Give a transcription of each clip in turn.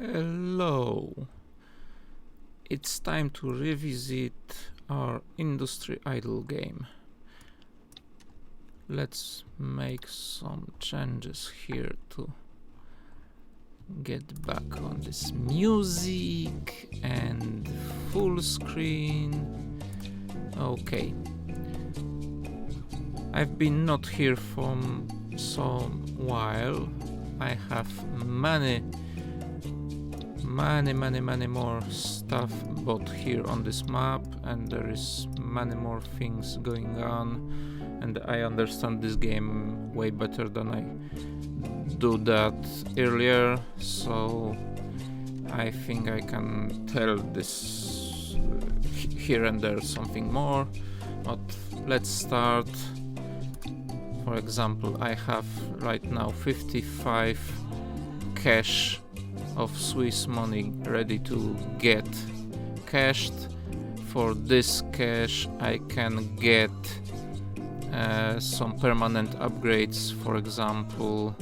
Hello. It's time to revisit our Industry Idle game. Let's make some changes here to get back on this music and full screen. Okay. I've been not here for some while. I have many more stuff bought here on this map, and there is many more things going on, and I understand this game way better than I do that earlier, so I think I can tell this here and there something more. But let's start. For example, I have right now 55 cash of Swiss money ready to get cashed. For this cash I can get some permanent upgrades, for example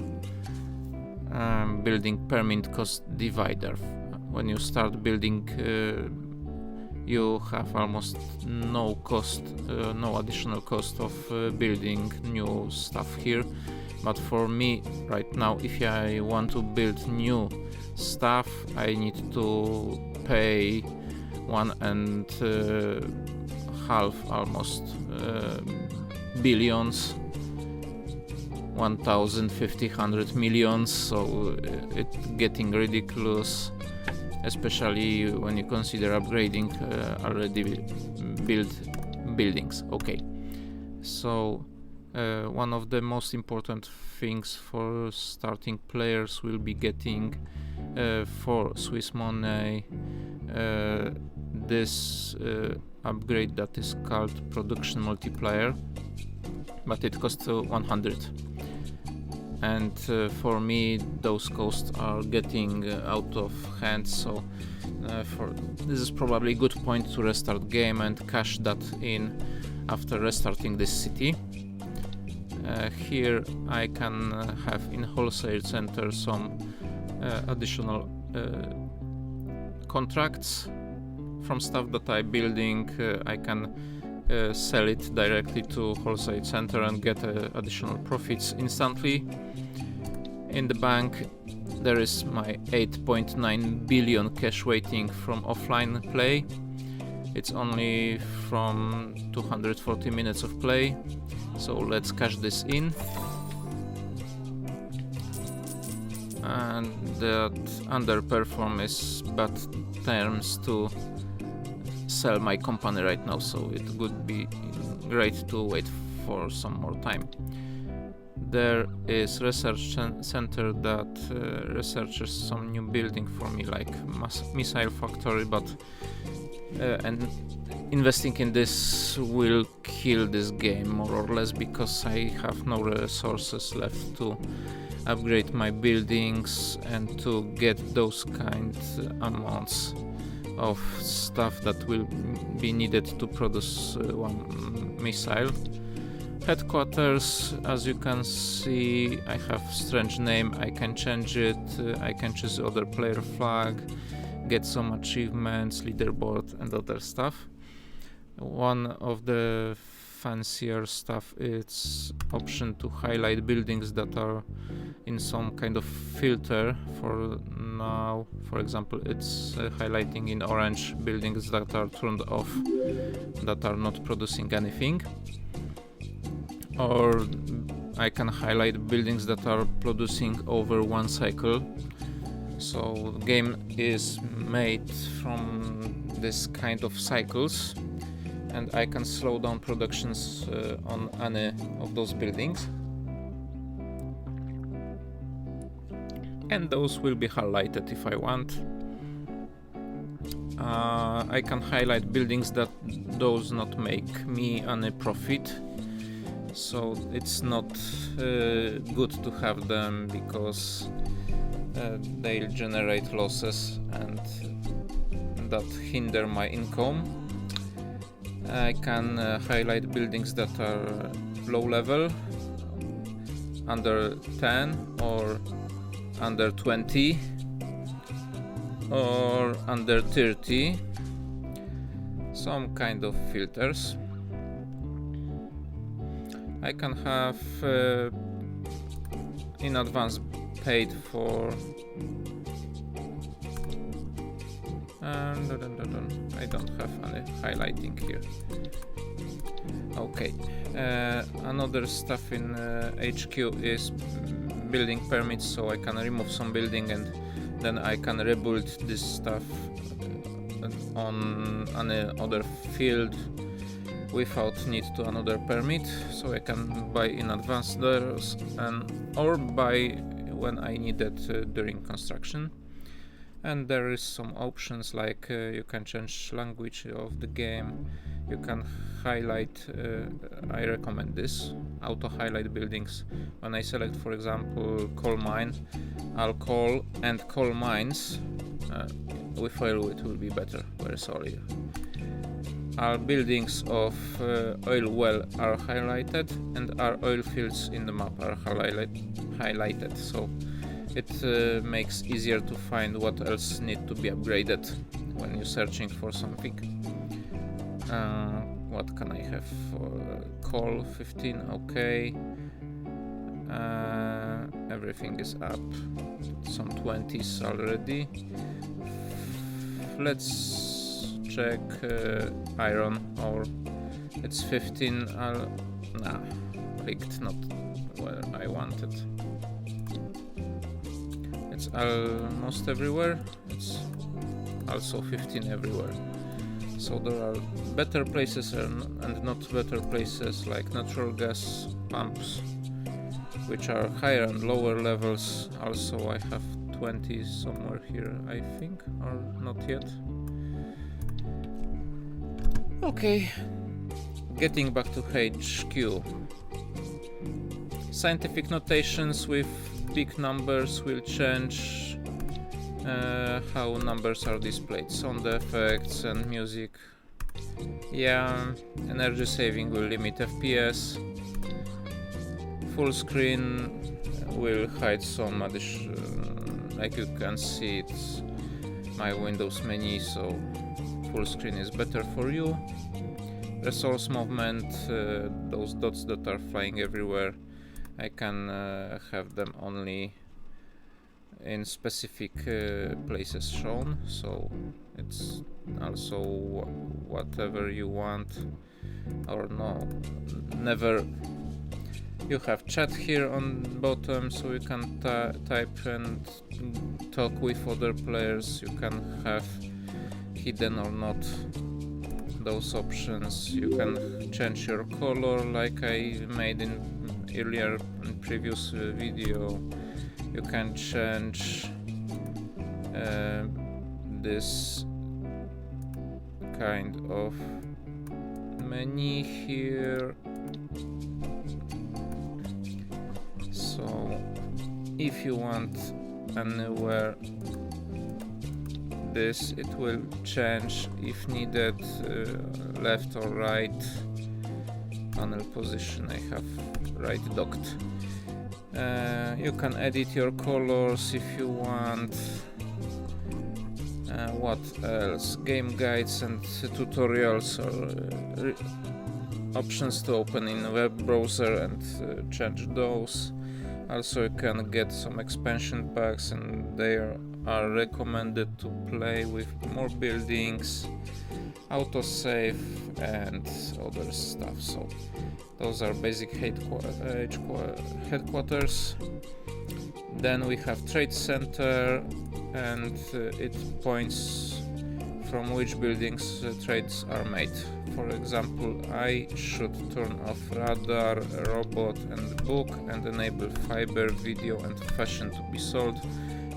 building permit cost divider. When you start building you have almost no cost, no additional cost of building new stuff here. But for me right now, if I want to build new stuff, I need to pay 1.5 almost billions, 1,500 millions, so it's getting ridiculous, especially when you consider upgrading already built buildings. Okay, so one of the most important things for starting players will be getting for Swiss money this upgrade that is called production multiplier, but it costs 100, and for me those costs are getting out of hand, so this is probably a good point to restart game and cash that in after restarting this city. Here I can have in wholesale center some additional contracts from stuff that I'm building. I can sell it directly to wholesale center and get additional profits instantly. In the bank there is my 8.9 billion cash waiting from offline play. It's only from 240 minutes of play, so let's cash this in. And that underperform is bad terms to sell my company right now, so it would be great to wait for some more time. There is research center that researches some new building for me, like missile factory, but and investing in this will kill this game more or less, because I have no resources left to upgrade my buildings and to get those kind amounts of stuff that will be needed to produce one missile. Headquarters, as you can see, I have strange name. I can change it. I can choose other player flag, get some achievements, leaderboard and other stuff. One of the fancier stuff is option to highlight buildings that are in some kind of filter. For now, for example, it's highlighting in orange buildings that are turned off, that are not producing anything. Or I can highlight buildings that are producing over one cycle. So the game is made from this kind of cycles, and I can slow down productions on any of those buildings, and those will be highlighted if I want. I can highlight buildings that does not make me any profit, so it's not good to have them, because they'll generate losses and that hinder my income. I can highlight buildings that are low level, under 10 or under 20, or under 30, some kind of filters. I can have in advance paid for and I don't have any highlighting here. Okay, another stuff in HQ is building permits, so I can remove some building and then I can rebuild this stuff on any other field without need to another permit. So I can buy in advance there or buy when I need it during construction. And there is some options like you can change language of the game, you can highlight, I recommend this, auto highlight buildings. When I select, for example, coal mine, I'll call and coal mines, with oil it will be better, very sorry. Our buildings of oil well are highlighted and our oil fields in the map are highlighted, so it makes easier to find what else need to be upgraded when you're searching for something. What can I have for coal? 15, okay. Everything is up, some 20s already. Let's check iron ore. It's 15. Clicked not where I wanted. It's almost everywhere. It's also 15 everywhere. So there are better places and not better places, like natural gas pumps, which are higher and lower levels. Also I have 20 somewhere here, I think, or not yet. Okay, getting back to HQ. Scientific notations with big numbers will change how numbers are displayed. Sound effects and music. Yeah, energy saving will limit FPS. Full screen will hide some addition, like you can see it's my Windows menu, so full screen is better for you. Resource movement, those dots that are flying everywhere, I can have them only in specific places shown, so it's also whatever you want or no, never. You have chat here on bottom, so you can type and talk with other players. You can have hidden or not those options. You can change your color like I made in earlier in previous video. You can change this kind of menu here. So if you want anywhere this, it will change if needed, left or right panel position. I have right docked. You can edit your colors if you want. What else? Game guides and tutorials or options to open in web browser and change those. Also you can get some expansion packs and they are recommended to play with more buildings, autosave and other stuff. So those are basic headquarters. Then we have trade center, and it points from which buildings trades are made. For example, I should turn off radar, robot and book and enable fiber, video and fashion to be sold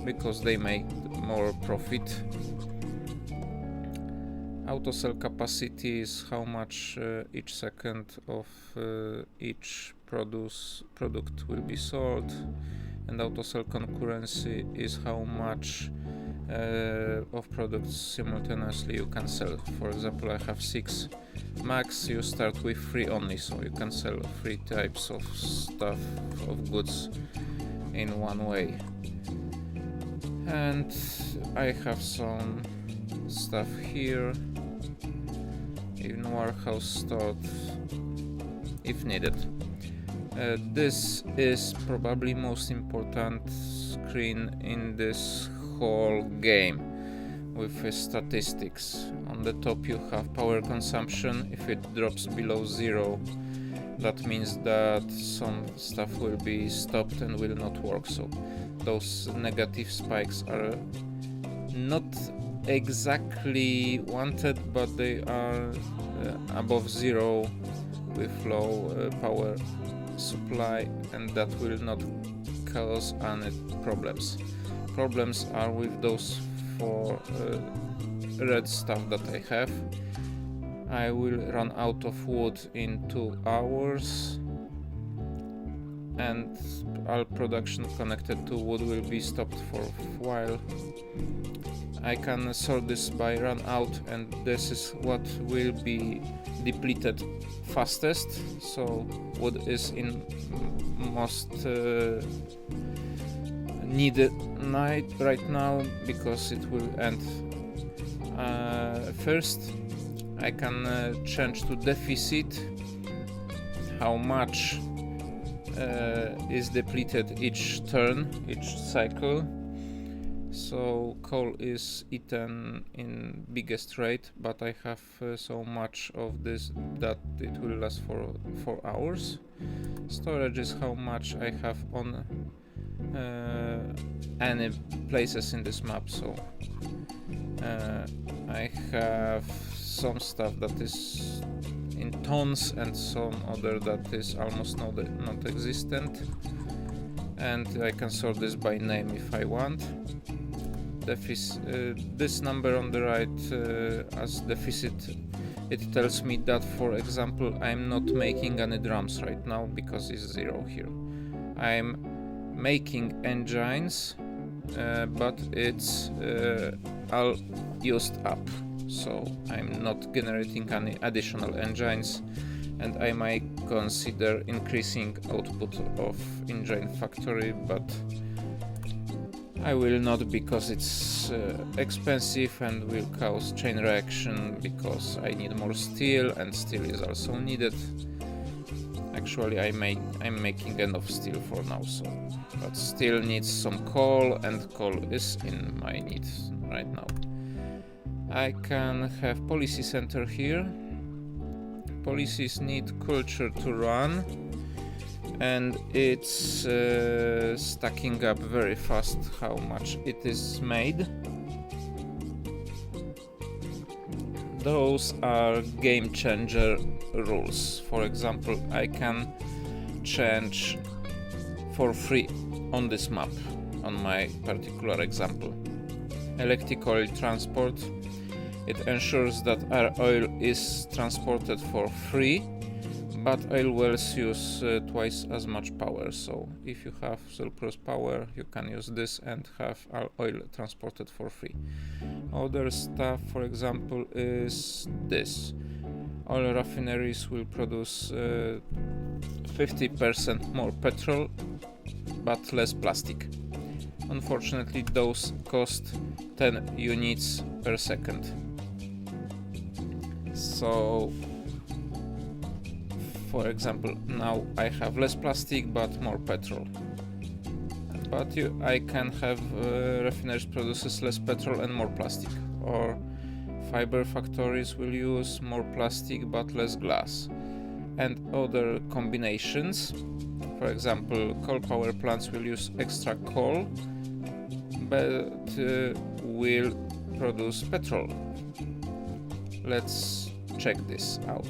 because they make more profit. Auto sell capacity is how much each second of each product will be sold, and auto sell concurrency is how much of products simultaneously you can sell. For example, I have 6 max. You start with 3 only, so you can sell 3 types of stuff, of goods in one way. And I have some stuff here in warehouse stored if needed. This is probably most important screen in this whole game with statistics. On the top you have power consumption. If it drops below 0, that means that some stuff will be stopped and will not work. So those negative spikes are not exactly wanted, but they are above 0 with low power supply, and that will not cause any problems. Problems are with those 4 red stuff that I have. I will run out of wood in 2 hours, and all production connected to wood will be stopped for a while. I can sort this by run out, and this is what will be depleted fastest. So wood is in most needed night right now because it will end first. I can change to deficit, how much is depleted each turn, each cycle. So coal is eaten in biggest rate, but I have so much of this that it will last for 4 hours. Storage is how much I have on any places in this map. So I have some stuff that is in tons and some other that is almost not existent, and I can sort this by name if I want. This number on the right as deficit, it tells me that, for example, I'm not making any drums right now because it's 0 here. I'm making engines, but it's all used up, so I'm not generating any additional engines, and I might consider increasing output of engine factory, but I will not, because it's expensive and will cause chain reaction, because I need more steel and steel is also needed. Actually I'm making enough steel for now, so, but steel needs some coal, and coal is in my needs right now. I can have policy center here. Policies need culture to run, and it's stacking up very fast how much it is made. Those are game changer rules. For example, I can change for free on this map, on my particular example. Electric oil transport. It ensures that our oil is transported for free, but oil wells use twice as much power. So if you have surplus power, you can use this and have our oil transported for free. Other stuff, for example, is this. Oil refineries will produce 50% more petrol, but less plastic. Unfortunately, those cost 10 units per second. So, for example, now I have less plastic but more petrol. But I can have refineries produces less petrol and more plastic. Or fiber factories will use more plastic but less glass. And other combinations. For example, coal power plants will use extra coal, but will produce petrol. Let's check this out.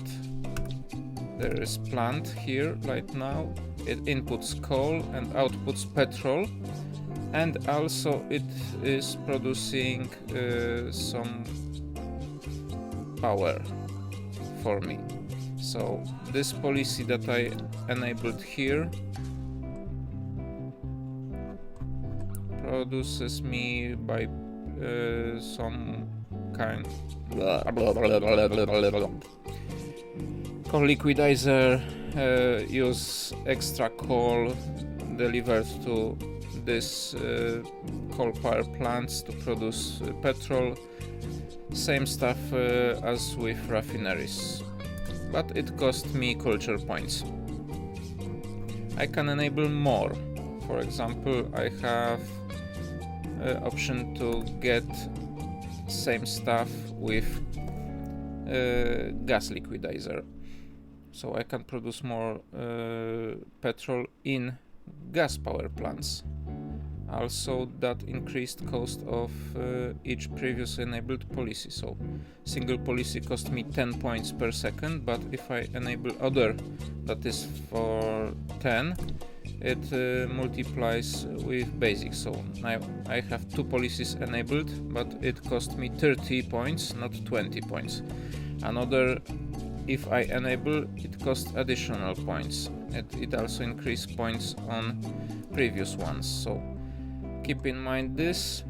There is plant here right now. It inputs coal and outputs petrol, and also it is producing some power for me. So this policy that I enabled here produces me by some kind coal liquidizer use extra coal delivered to this coal power plants to produce petrol. Same stuff as with refineries, but it cost me culture points. I can enable more. For example, I have option to get same stuff with gas liquidizer, so I can produce more petrol in gas power plants. Also, that increased cost of each previous enabled policy. So single policy cost me 10 points per second, but if I enable other, that is for 10, it multiplies with basic. So now I have 2 policies enabled, but it cost me 30 points, not 20 points. Another, if I enable, it costs additional points. It also increased points on previous ones. So keep in mind this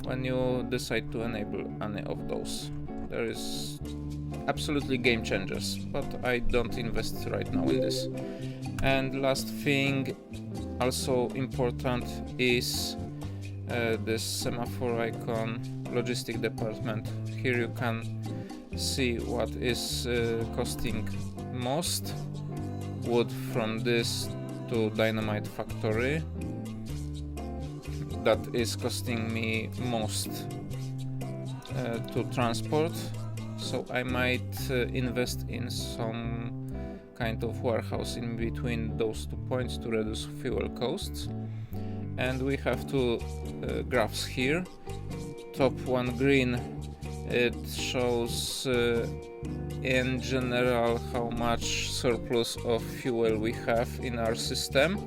when you decide to enable any of those. There is absolutely game changers, but I don't invest right now in this. And last thing, also important, is this semaphore icon, logistic department. Here you can see what is costing most. Wood from this to dynamite factory. That is costing me most to transport, so I might invest in some kind of warehouse in between those 2 points to reduce fuel costs. And we have 2 graphs here. Top one green, it shows in general how much surplus of fuel we have in our system.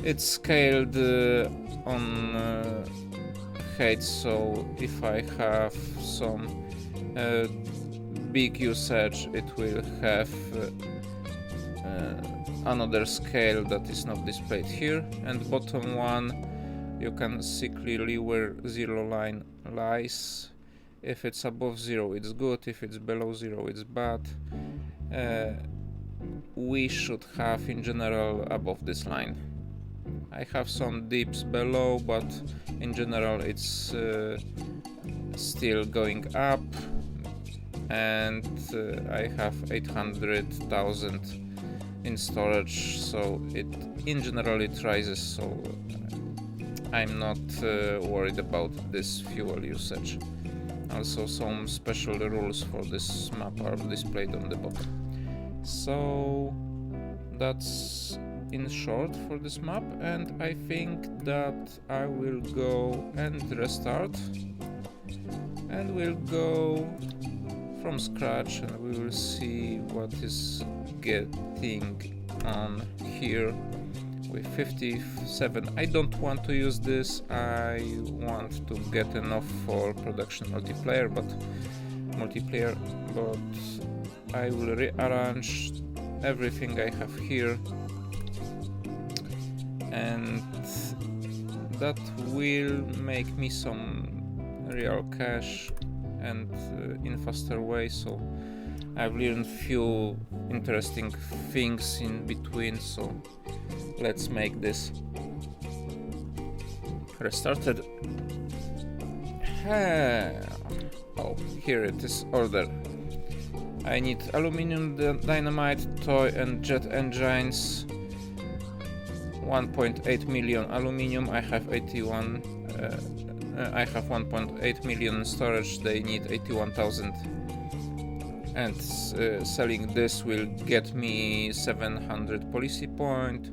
It's scaled on height, so if I have some big usage, it will have another scale that is not displayed here. And bottom one, you can see clearly where zero line lies. If it's above 0, it's good. If it's below 0, it's bad. We should have in general above this line. I have some dips below, but in general it's still going up, and I have 800,000 in storage, so it in general it rises, so I'm not worried about this fuel usage. Also, some special rules for this map are displayed on the bottom. So that's in short for this map, and I think that I will go and restart, and we'll go from scratch, and we will see what is getting on here with 57. I don't want to use this, I want to get enough for production multiplayer, but I will rearrange everything I have here, and that will make me some real cash and in faster way. So I've learned few interesting things in between, so let's make this. Restarted. Oh, here it is, order. I need aluminum, dynamite, toy and jet engines. 1.8 million aluminum. I have 81. I have 1.8 million storage. They need 81,000. And selling this will get me 700 policy point,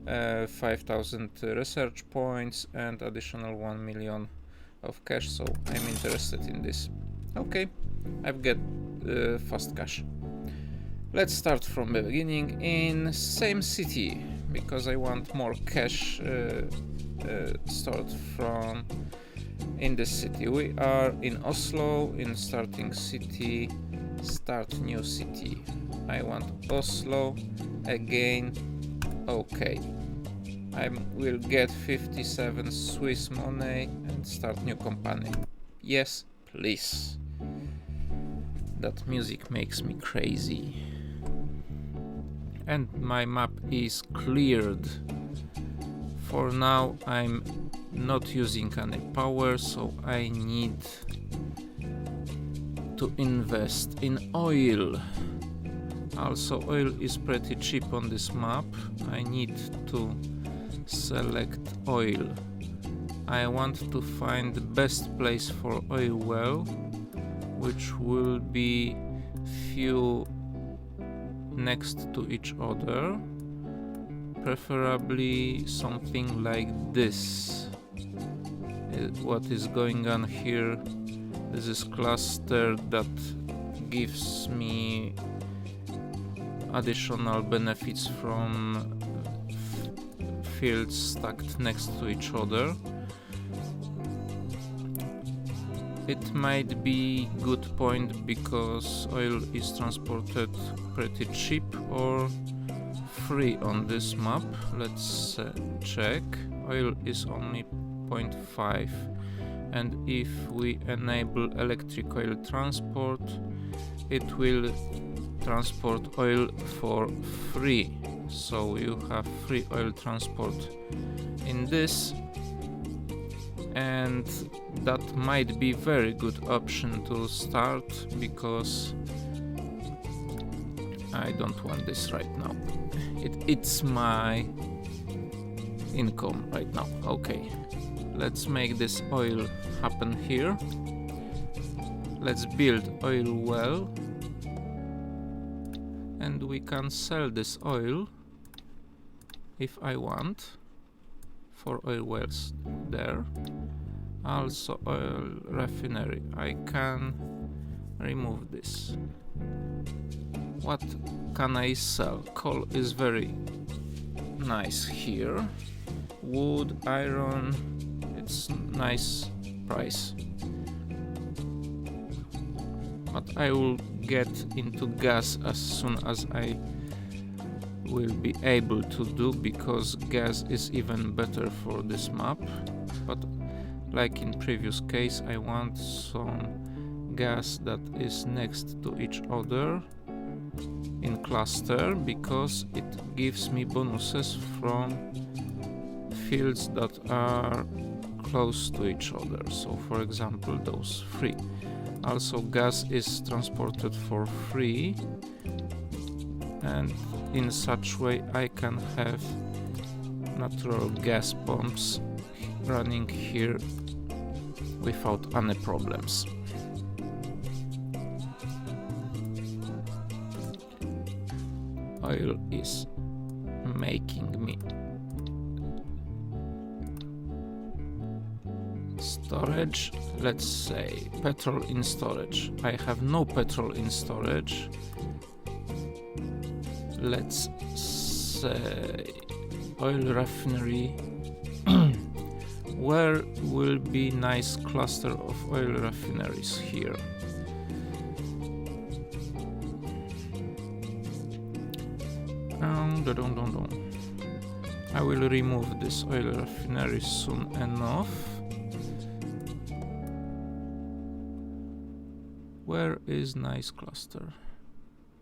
5,000 research points, and additional 1 million of cash. So I'm interested in this. Okay, I've got fast cash. Let's start from the beginning in same city, because I want more cash stored from in the city. We are in Oslo, in starting city, start new city. I want Oslo again. Okay, I will get 57 Swiss money and start new company. Yes, please. That music makes me crazy. And my map is cleared. For now I'm not using any power, so I need to invest in oil. Also, oil is pretty cheap on this map. I need to select oil. I want to find the best place for oil well, which will be few next to each other, preferably something like this. What is going on here? This is cluster that gives me additional benefits from fields stacked next to each other. It might be good point because oil is transported pretty cheap or free on this map. Let's check. Oil is only 0.5, and if we enable electric oil transport, it will transport oil for free. So you have free oil transport in this, and that might be very good option to start because I don't want this right now. It's my income right now. Okay, let's make this oil happen here. Let's build oil well, and we can sell this oil if I want for oil wells there. Also oil refinery, I can remove this. What can I sell? Coal is very nice here. Wood, iron, it's nice price. But I will get into gas as soon as I will be able to do, because gas is even better for this map. But like in previous case, I want some gas that is next to each other in cluster, because it gives me bonuses from fields that are close to each other. So for example, those three. Also, gas is transported for free, and in such way I can have natural gas pumps running here without any problems. Oil is making me storage. Let's say petrol in storage. I have no petrol in storage. Let's say oil refinery. Where will be nice cluster of oil refineries here? I will remove this oil refinery soon enough. Where is nice cluster?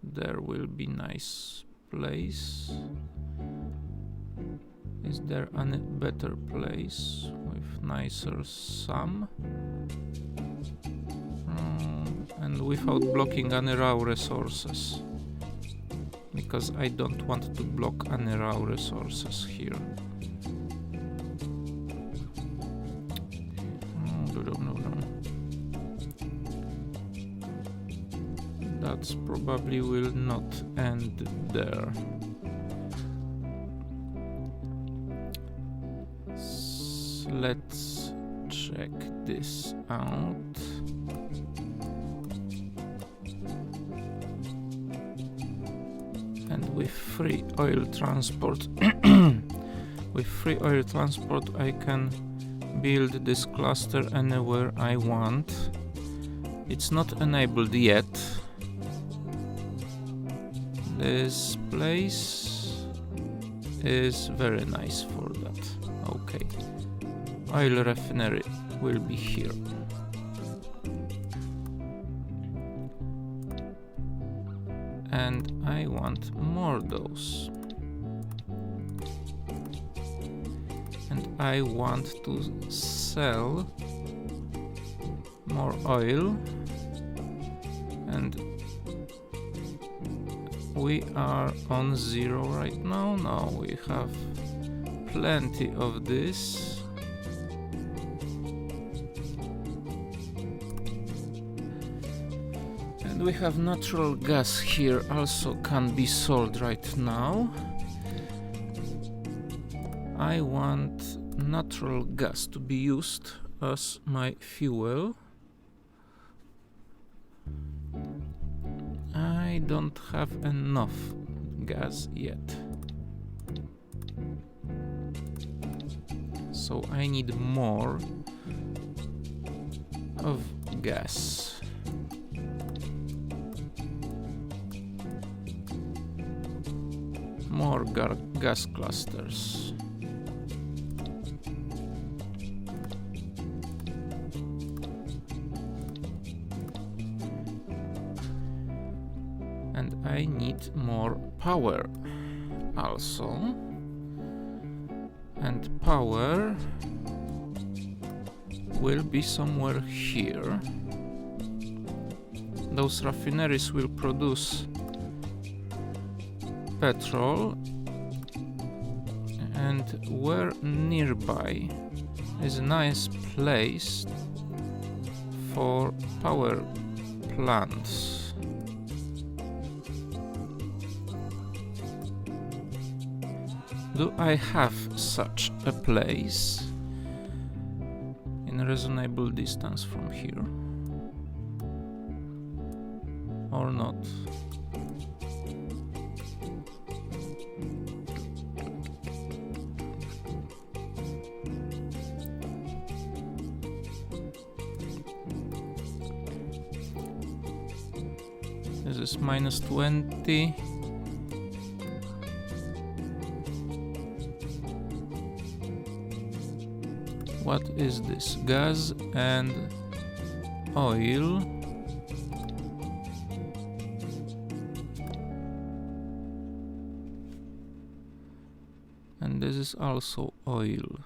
There will be nice place. Is there any better place with nicer sum? And without blocking any raw resources, because I don't want to block any raw resources here. That's probably will not end there. Let's check this out. And with free oil transport, I can build this cluster anywhere I want. It's not enabled yet. This place is very nice for that. Okay. Oil refinery will be here. And I want more those. I want to sell more oil, and we are on 0 right now. Now we have plenty of this. And we have natural gas here, also can be sold right now. I want natural gas to be used as my fuel. I don't have enough gas yet, so I need more of gas. More gas clusters. And I need more power also. And power will be somewhere here. Those refineries will produce petrol, and where nearby is a nice place for power plants. Do I have such a place in a reasonable distance from here or not? This is minus 20. What is this? Gas and oil. And this is also oil.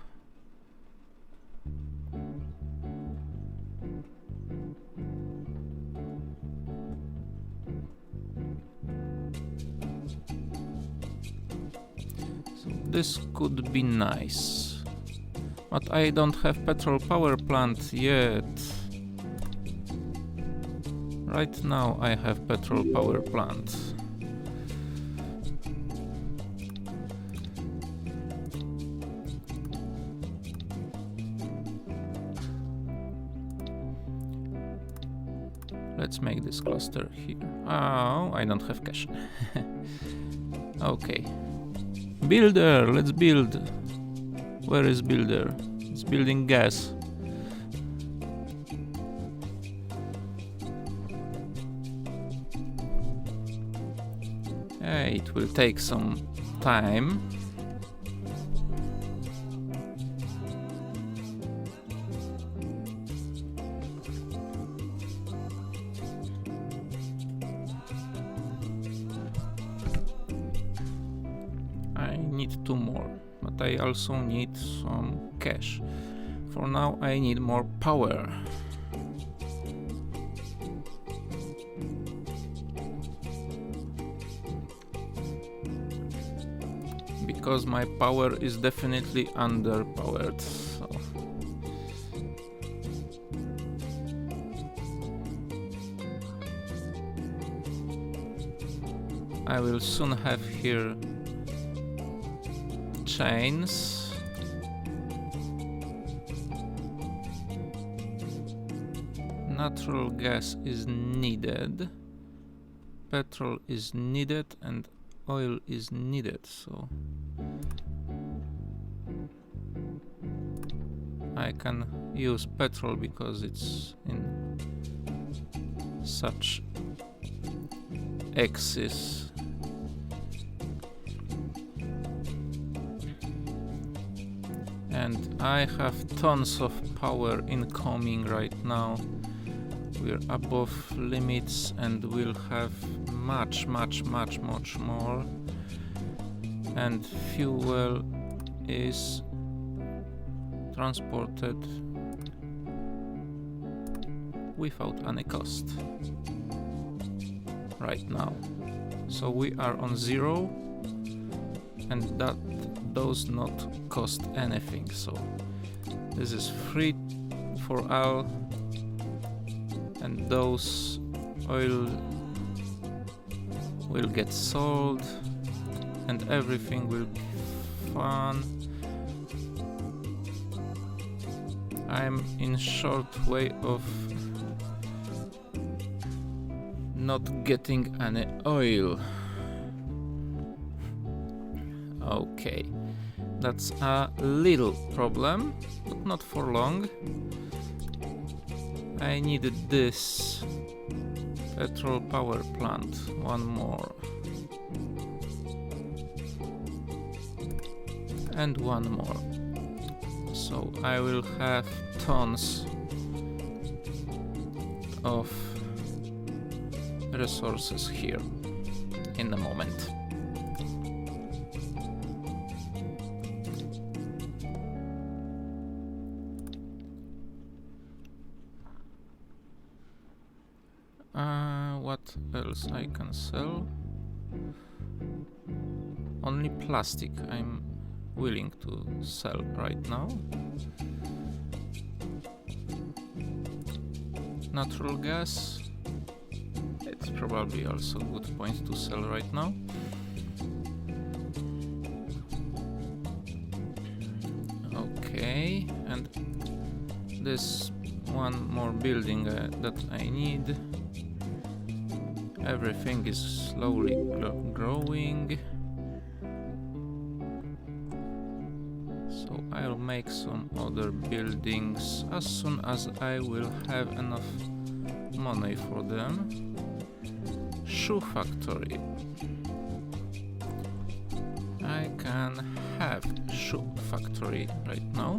This could be nice, but I don't have petrol power plant yet. Right now I have petrol power plant. Let's make this cluster here. Oh, I don't have cash. Okay. Builder, let's build. Where is builder? It's building gas. It will take some time. I need 2 more, but I also need some cash. For now I need more power. Because my power is definitely underpowered. So I will soon have here chains. Natural gas is needed, petrol is needed, and oil is needed, so I can use petrol because it's in such excess. And I have tons of power incoming right now. We're above limits and we'll have much more. And fuel is transported without any cost right now. So we are on 0, and that does not cost anything. So this is free for all, and those oil will get sold and everything will be fun. I'm in short way of not getting any oil. Okay, that's a little problem, but not for long. I needed this petrol power plant, one more. And one more. So I will have tons of resources here in a moment. What else I can sell? Only plastic I'm willing to sell right now. Natural gas, it's probably also a good point to sell right now. Okay, and this one more building that I need. Everything is slowly growing. So I'll make some other buildings as soon as I will have enough money for them. Shoe factory. I can have shoe factory right now.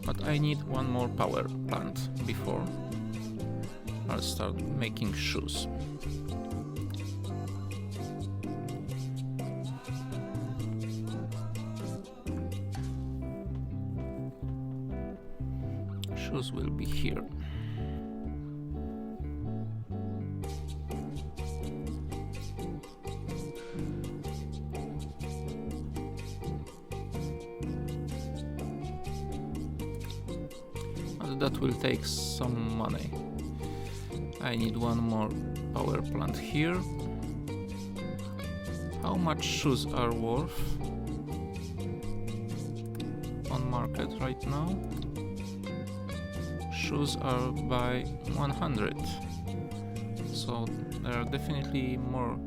But I need one more power plant before I'll start making shoes. Shoes will be here. But that will take some money. I need one more power plant here. How much shoes are worth on market right now? Shoes are by 100, so there are definitely more.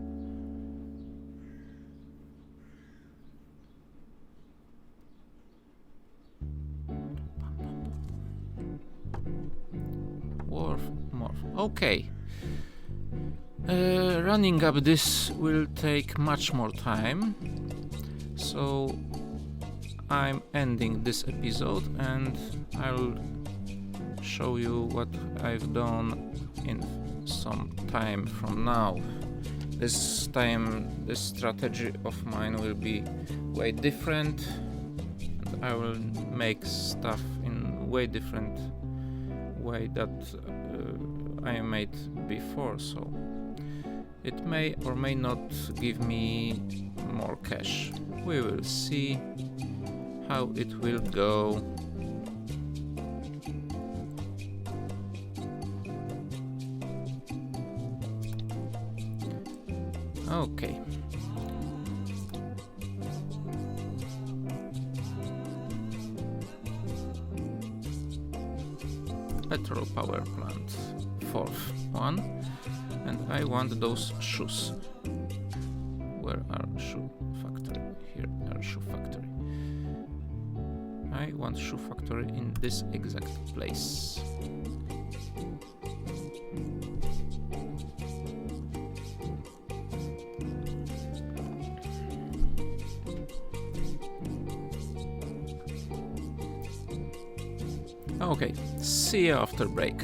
Okay. Running up this will take much more time, so I'm ending this episode and I'll show you what I've done in some time from now. This time this strategy of mine will be way different, and I will make stuff in way different way that I made before, so it may or may not give me more cash. We will see how it will go. Okay. Petrol power plant, fourth one, and I want those shoes. Where are shoe factory? Here are shoe factory. I want shoe factory in this exact place. Okay, see you after break.